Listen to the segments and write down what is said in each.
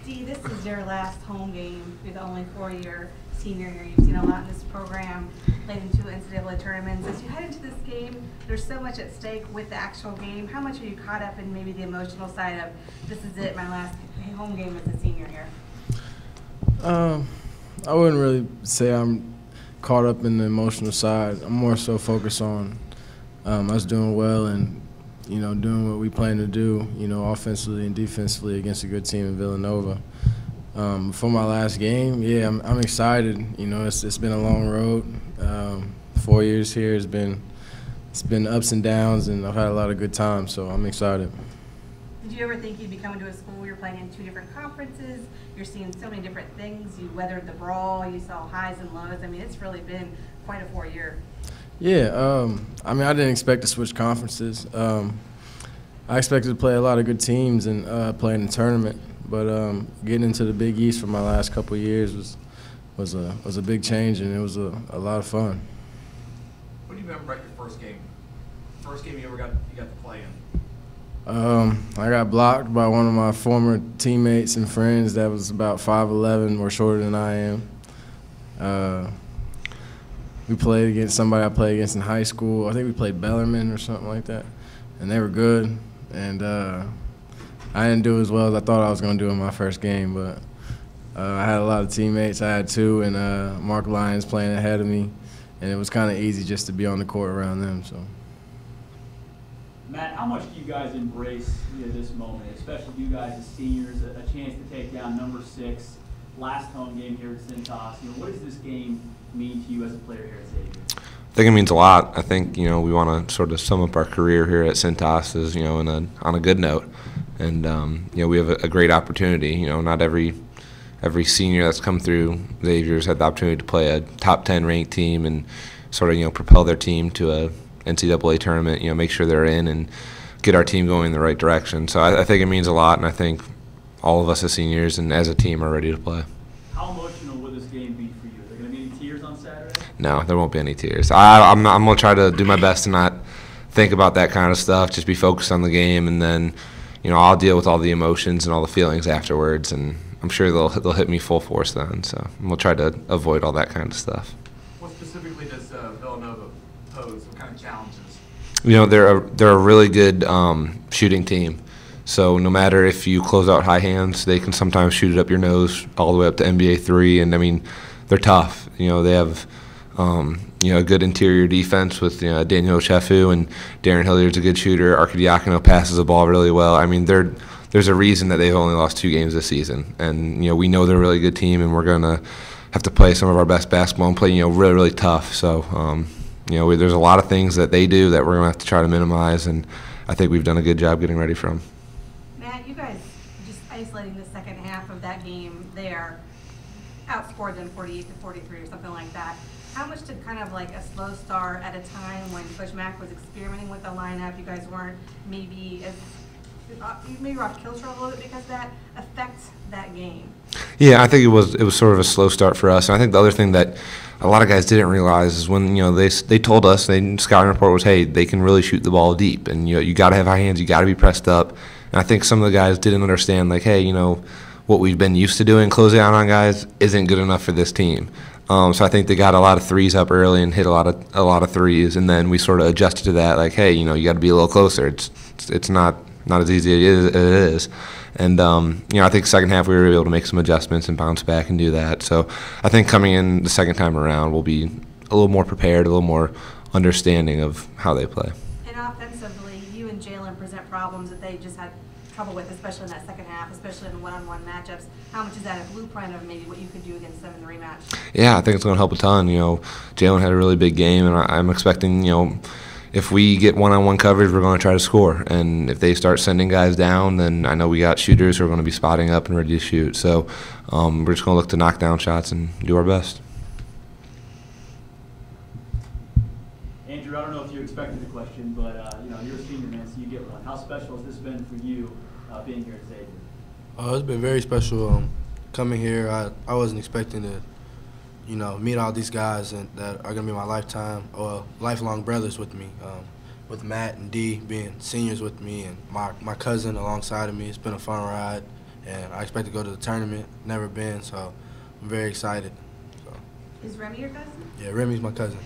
Dee, this is your last home game. You're the only four-year senior here. You've seen a lot in this program, played in 2 NCAA tournaments. As you head into this game, there's so much at stake with the actual game. How much are you caught up in maybe the emotional side of, this is it, my last home game as a senior here? I wouldn't really say I'm caught up in the emotional side. I'm more so focused on us doing well and, doing what we plan to do, offensively and defensively against a good team in Villanova. For my last game, yeah, I'm excited. It's been a long road. 4 years here it's been ups and downs, and I've had a lot of good times, so I'm excited. Did you ever think you'd be coming to a school where you're playing in 2 different conferences? You're seeing so many different things. You weathered the brawl. You saw highs and lows. I mean, it's really been quite a 4-year. Yeah, I didn't expect to switch conferences. I expected to play a lot of good teams and play in the tournament, but getting into the Big East for my last couple of years was a big change, and it was a lot of fun. What do you remember about your first game? First game you got to play in? I got blocked by one of my former teammates and friends that was about 5'11", more shorter than I am. We played against somebody I played against in high school. I think we played Bellarmine or something like that, and they were good. And I didn't do as well as I thought I was going to do in my first game, but I had a lot of teammates. I had 2, and Mark Lyons playing ahead of me, and it was kind of easy just to be on the court around them. So. Matt, how much do you guys embrace this moment, especially you guys as seniors, a chance to take down number 6, last home game here at Cintas? What does this game mean to you as a player here at Xavier? I think it means a lot. I think we want to sort of sum up our career here at Cintas as on a good note, and we have a great opportunity. Not every senior that's come through Xavier's had the opportunity to play a top 10 ranked team and sort of propel their team to a NCAA tournament, make sure they're in and get our team going in the right direction. So I think it means a lot, and I think all of us as seniors and as a team are ready to play. How emotional will this game be for you? Are there going to be any tears on Saturday? No, there won't be any tears. I'm going to try to do my best to not think about that kind of stuff, just be focused on the game, and then I'll deal with all the emotions and all the feelings afterwards, and I'm sure they'll hit me full force then. So we'll try to avoid all that kind of stuff. What specifically does Villanova pose? What kind of challenges? They're a really good shooting team. So no matter if you close out high hands, they can sometimes shoot it up your nose all the way up to NBA 3. And they're tough. They have a good interior defense with Daniel Chefu, and Darren Hilliard's a good shooter. Arcidiacono passes the ball really well. There's a reason that they've only lost 2 games this season, and we know they're a really good team, and we're gonna have to play some of our best basketball and play really, really tough. So there's a lot of things that they do that we're gonna have to try to minimize, and I think we've done a good job getting ready for them. Matt, you guys just isolating the second half of that game there, outscored them 48-43 or something like that. How much did kind of like a slow start at a time when Coach Mack was experimenting with the lineup, you guys weren't maybe off kilter a little bit because that affects that game? Yeah, I think it was sort of a slow start for us. And I think the other thing that a lot of guys didn't realize is when they told us, scouting report was, hey, they can really shoot the ball deep, and you got to have high hands, you got to be pressed up. And I think some of the guys didn't understand, like, hey, what we've been used to doing, closing out on guys, isn't good enough for this team. So I think they got a lot of threes up early and hit a lot of threes, and then we sort of adjusted to that, like, hey, you got to be a little closer. It's not as easy as it is. And I think second half we were able to make some adjustments and bounce back and do that. So I think coming in the second time around, we'll be a little more prepared, a little more understanding of how they play. And offensively, you and Jalen present problems that they just had trouble with, especially in that second half, especially in one-on-one matchups. How much is that a blueprint of maybe what you could do against them in the rematch? Yeah, I think it's going to help a ton. Jalen had a really big game, and I'm expecting, if we get one-on-one coverage, we're going to try to score. And if they start sending guys down, then I know we got shooters who are going to be spotting up and ready to shoot. So we're just going to look to knock down shots and do our best. Andrew, I don't know if you expected the question, but you're a senior man, so you get one. How special has this been for you being here at Xavier? It's been very special coming here. I wasn't expecting to meet all these guys that are going to be my lifelong brothers with me, with Matt and Dee being seniors with me, and my cousin alongside of me. It's been a fun ride, and I expect to go to the tournament. Never been, so I'm very excited. So. Is Remy your cousin? Yeah, Remy's my cousin.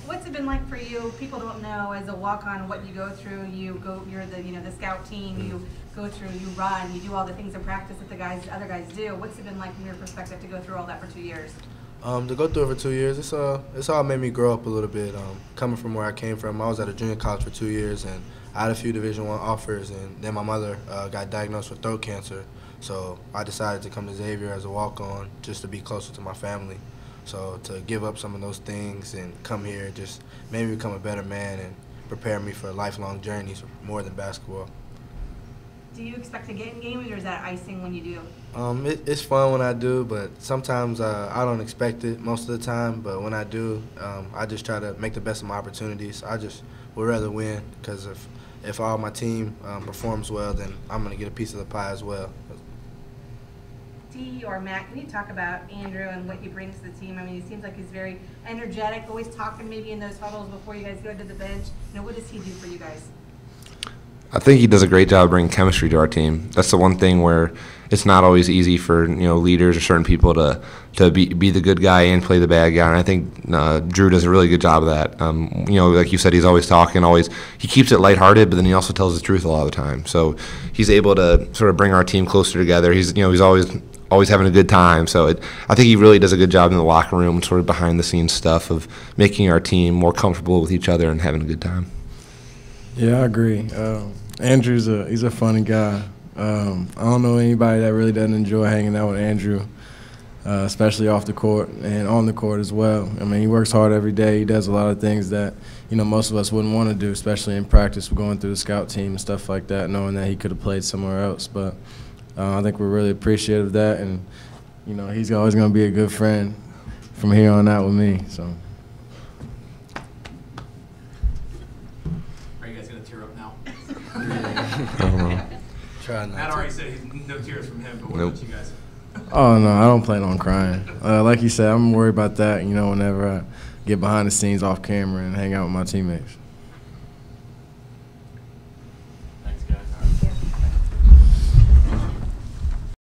What's it been like for you? People don't know as a walk-on what you go through. You're the scout team. You go through, you run, you do all the things in practice that the other guys do. What's it been like from your perspective to go through all that for 2 years? To go through it for 2 years, it's all made me grow up a little bit. Coming from where I came from, I was at a junior college for 2 years, and I had a few Division I offers, and then my mother got diagnosed with throat cancer. So I decided to come to Xavier as a walk-on just to be closer to my family. So to give up some of those things and come here just made me become a better man and prepare me for lifelong journeys more than basketball. Do you expect to get in games, or is that icing when you do? It's fun when I do, but sometimes I don't expect it most of the time. But when I do, I just try to make the best of my opportunities. I just would rather win, because if all my team performs well, then I'm going to get a piece of the pie as well. D or Matt, can you talk about Andrew and what he brings to the team? I mean, he seems like he's very energetic, always talking maybe in those huddles before you guys go to the bench. What does he do for you guys? I think he does a great job of bringing chemistry to our team. That's the one thing where it's not always easy for leaders or certain people to be the good guy and play the bad guy. And I think Drew does a really good job of that. Like you said, he's always talking, he keeps it lighthearted, but then he also tells the truth a lot of the time. So he's able to sort of bring our team closer together. He's always having a good time. So I think he really does a good job in the locker room, sort of behind the scenes stuff of making our team more comfortable with each other and having a good time. Yeah, I agree. Andrew's he's a funny guy. I don't know anybody that really doesn't enjoy hanging out with Andrew, especially off the court and on the court as well. I mean, he works hard every day. He does a lot of things that most of us wouldn't want to do, especially in practice. We're going through the scout team and stuff like that, knowing that he could have played somewhere else. But I think we're really appreciative of that, and he's always going to be a good friend from here on out with me. So. Are you guys going to tear up now? I don't know. Try not Matt to. already said no tears from him, but what Nope. about you guys? Oh, no, I don't plan on crying. Like you said, I'm worried about that, whenever I get behind the scenes off camera and hang out with my teammates.